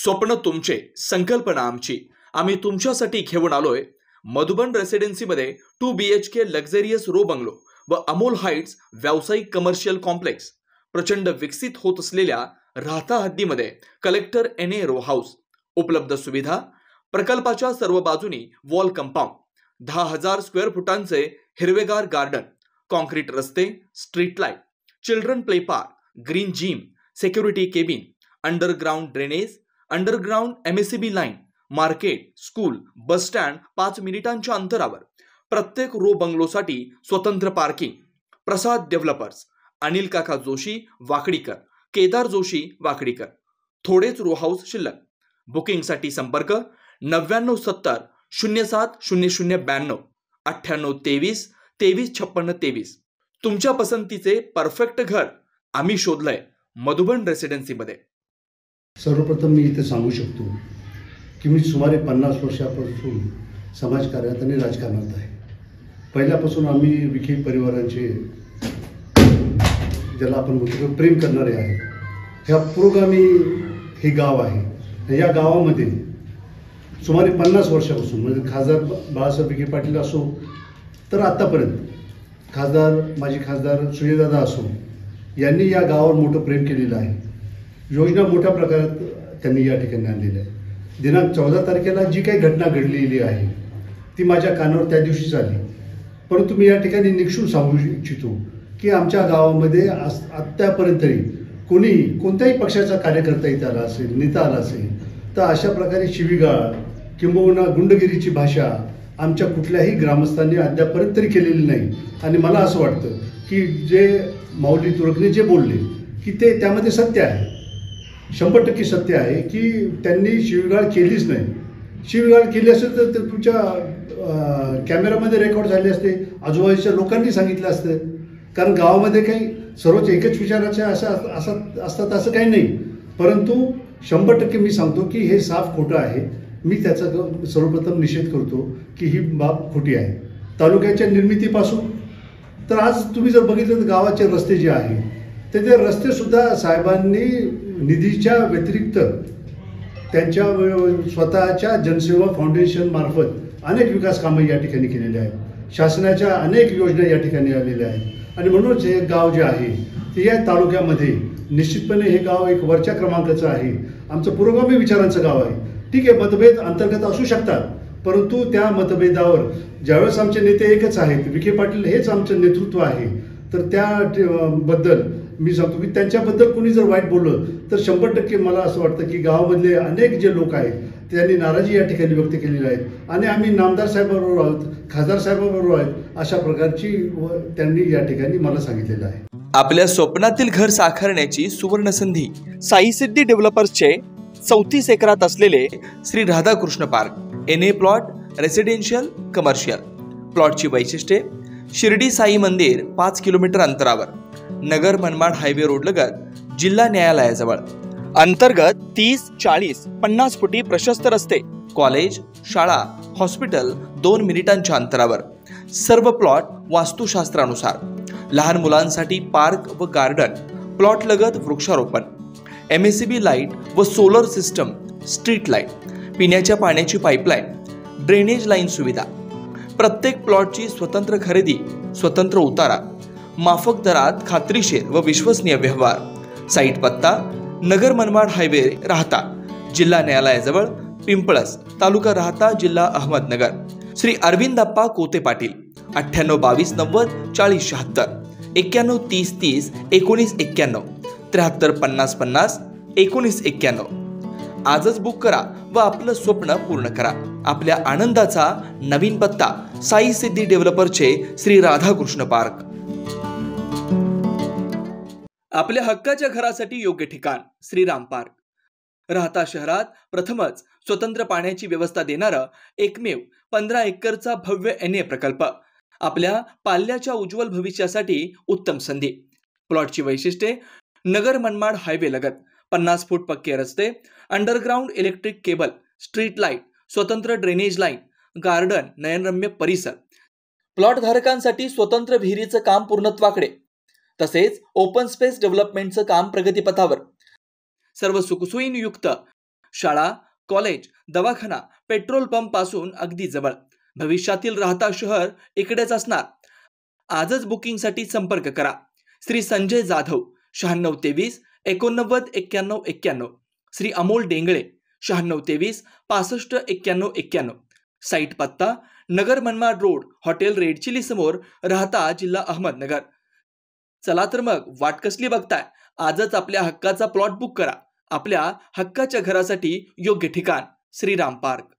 स्वप्न तुमचे, संकल्पना आमची. आम्ही तुमच्यासाठी घेऊन आलोय मधुबन रेसिडेन्सीमध्ये 2 BHK लक्झरियस रो बंगलो व अमोल हाइट्स व्यावसायिक कमर्शियल कॉम्प्लेक्स. प्रचंड विकसित होत असलेल्या राहता हद्दीमध्ये कलेक्टर NA रो हाऊस. उपलब्ध सुविधा: प्रकल्पाच्या सर्व बाजूनी वॉल कंपाऊंड, 10,000 स्क्वेअर फुटांचे हिरवेगार गार्डन, कॉन्क्रीट रस्ते, street light, children play park, green gym, security cabin, underground drainage, underground MSCB line, market, school, bus stand 5 मिनिटांच्या अंतरावर. प्रत्येक रो बंगलोसाठी स्वतंत्र पार्किंग. प्रसाद डेव्हलपर्स, अनिल काका जोशी वाकडीकर, केदार जोशी वाकडीकर. थोडेच रो हाऊस शिल्लक. बुकिंगसाठी संपर्क 9970 07 0092 9823 235623. तुमच्या पसंतीचे परफेक्ट घर आम्ही शोधलंय मधुबन रेसिडेन्सीमध्ये. सर्वप्रथम मी इथे सांगू शकतो की मी सुमारे 50 वर्षापासून समाजकार्यात आणि राजकारणात आहे. पहिल्यापासून आम्ही विखे परिवारांचे, ज्याला आपण म्हणतो प्रेम करणारे आहे. ह्या पुरोगामी हे गाव आहे. या गावामध्ये सुमारे 50 वर्षापासून म्हणजे खासदार बाळासाहेब विखे पाटील असो तर आत्तापर्यंत माजी खासदार सुजयदादा असो, यांनी या गावावर मोठं प्रेम केलेलं आहे. योजना मोठ्या प्रकारात त्यांनी या ठिकाणी आणलेल्या आहे. दिनांक 14 तारखेला जी काही घटना घडलेली आहे ती माझ्या कानावर त्या दिवशीच आली. परंतु मी या ठिकाणी निक्षून सांगू इच्छितो की आमच्या गावामध्ये आत्तापर्यंत कोणत्याही पक्षाचा कार्यकर्ता इथं आला असेल, नेता आला असेल तर अशा प्रकारे शिवीगाळ किंबहुना गुंडगिरीची भाषा आमच्या कुठल्याही ग्रामस्थांनी अद्यापर्यंत तरी केलेली नाही. आणि मला असं वाटतं की जे माऊली तुरकने जे बोलले की ते त्यामध्ये सत्य आहे, 100% सत्य आहे की त्यांनी शिवीगाळ केलीच नाही. शिवीगाळ केली असेल तर तुमच्या कॅमेरामध्ये रेकॉर्ड झाले असते, आजूबाजूच्या लोकांनी सांगितलं असतं. कारण गावामध्ये काही सर्वच एकच विचाराचे असतात असं काही नाही. परंतु 100% मी सांगतो की हे साफ खोटं आहे. मी त्याचा सर्वप्रथम निषेध करतो की ही बाब खोटी आहे. तालुक्याच्या निर्मितीपासून तर आज तुम्ही जर बघितलं तर गावाचे रस्ते जे आहे ते रस्तेसुद्धा साहेबांनी निधीच्या व्यतिरिक्त त्यांच्या स्वतःच्या जनसेवा फाउंडेशन मार्फत अनेक विकास कामं या ठिकाणी केलेली आहेत. शासनाच्या अनेक योजना या ठिकाणी आलेल्या आहेत. आणि म्हणूनच हे गाव जे आहे ते या तालुक्यामध्ये निश्चितपणे हे गाव एक वरच्या क्रमांकाचं आहे. आमचं पुरोगामी विचारांचं गाव आहे. ठीक आहे, मतभेद अंतर्गत असू शकतात, परंतु त्या मतभेदावर ज्यावेळेस आमचे नेते एकच आहेत, विखे पाटील हेच आमचं नेतृत्व आहे, तर त्याबद्दल मी सांगतो की त्यांच्याबद्दल कोणी जर वाईट बोललं तर 100% मला असं वाटतं की गावामधले अनेक जे लोक आहेत त्यांनी नाराजी या ठिकाणी व्यक्त केलेली आहे. आणि आम्ही नामदार साहेबांबरोबर आहोत, खासदार साहेबांबरोबर आहेत, अशा प्रकारची त्यांनी या ठिकाणी मला सांगितलेलं आहे. आपल्या स्वप्नातील घर साकारण्याची सुवर्ण संधी. साई सिद्धी डेव्हलपर्सचे 34 एकरात असलेले Shri Radhakrishna park. NA plot, residential, commercial. प्लॉटची वैशिष्ट्ये: शिर्डी साई मंदिर 5 किलोमीटर अंतरावर, नगर मनमाड हायवे रोड लगत, जिल्हा न्यायालयाजवळ. अंतर्गत 30, 40, 50 फुटी प्रशस्त रस्ते, कॉलेज, शाळा, हॉस्पिटल 2 मिनिटांच्या अंतरावर. सर्व प्लॉट वास्तुशास्त्रानुसार. लहान मुलांसाठी पार्क व गार्डन. प्लॉट लगत वृक्षारोपण, MSCB लाईट व सोलर सिस्टम, स्ट्रीट लाईट, पिण्याच्या पाण्याची पाईपलाईन, ड्रेनेज लाईन सुविधा. प्रत्येक प्लॉटची स्वतंत्र खरेदी, स्वतंत्र उतारा, माफक दरात खात्रीशीर व विश्वसनीय व्यवहार. साईट पत्ता: नगर मनमाड हायवे, राहता, जिल्हा न्यायालयाजवळ, पिंपळस, तालुका राहता, जिल्हा अहमदनगर. श्री अरविंदप्पा कोते पाटील. 98 22 90 40 76, 91 30 30 19 91, 73 50 50 19 91. आजच बुक करा व आपलं स्वप्न पूर्ण करा. आपल्या आनंदाचा नवीन पत्ता: साई सिद्धी डेव्हलपरचे श्री राधाकृष्ण पार्क. आपल्या हक्काच्या घरासाठी योग्य ठिकाण: श्रीराम पार्क. राहता शहरात प्रथमच स्वतंत्र पाण्याची व्यवस्था देणारं एकमेव 15 एकरचा भव्य NA प्रकल्प. आपल्या पाल्याच्या उज्ज्वल भविष्यासाठी उत्तम संधी. प्लॉटची वैशिष्ट्ये: नगर मनमाड हायवे लगत, 50 फूट पक्के रस्ते, underground electric cable, street light, स्वतंत्र ड्रेनेज लाईन, गार्डन, नयनरम्य परिसर. प्लॉट धारकांसाठी स्वतंत्र विहिरीचं काम पूर्णत्वाकडे, तसेच ओपन स्पेस डेव्हलपमेंटचं काम प्रगतीपथावर. सर्व सुखसोयींयुक्त शाळा, कॉलेज, दवाखाना, पेट्रोल पंप पासून अगदी जवळ. भविष्यातील राहता शहर इकडेच असणार. आजच बुकिंगसाठी संपर्क करा. श्री संजय जाधव 9623 89 91 91, श्री अमोल डेंगळे 9623 65 91 91. साईट पत्ता Nagar Manmad road, hotel red chili समोर, राहता जिल्हा अहमदनगर. चला तर मग वाट कसली बघताय? आजच आपल्या हक्काचा प्लॉट बुक करा. आपल्या हक्काच्या घरासाठी योग्य ठिकाण श्रीराम पार्क.